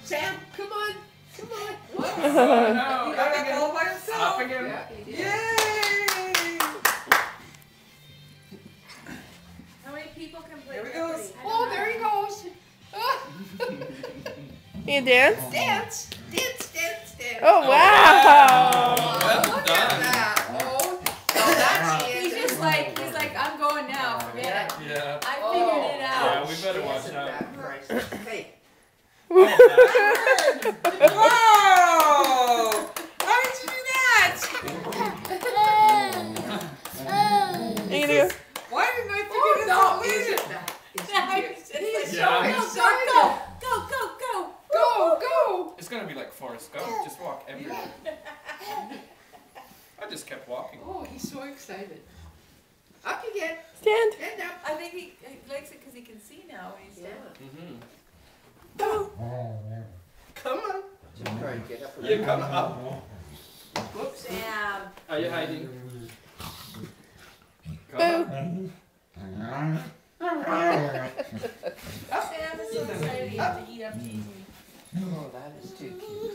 Sam, come on. Come on. What? Oh, no. He got that ball by himself. Up again. Yeah, he did. Yay! How many people can play Here he Jeopardy? goes. Oh, there he goes. You dance? Dance, dance, dance, dance. Oh, wow. Well Look done. at that. Oh, that's it. He's just like, I'm going now. Forget it. Yeah. I figured it Yeah, out. we better watch Isn't out. that nice? Hey, Whoa! How did you do that? You gonna go? Why didn't I oh figure this no, out isn't later? that? He's He's Yeah. so Go, excited. go, go, go. Go, go. It's gonna be like Forrest Gump. Just walk everywhere. I just kept walking. Oh, he's so excited. Up you get. Stand. Stand up. I think he likes it because he can see now when he's Yeah. standing. Come on. Just try and get up. You come up. Whoops. Sam. Are you hiding? Come Boo. on. Sam is so excited he has to eat up to eat. Oh, that is too cute.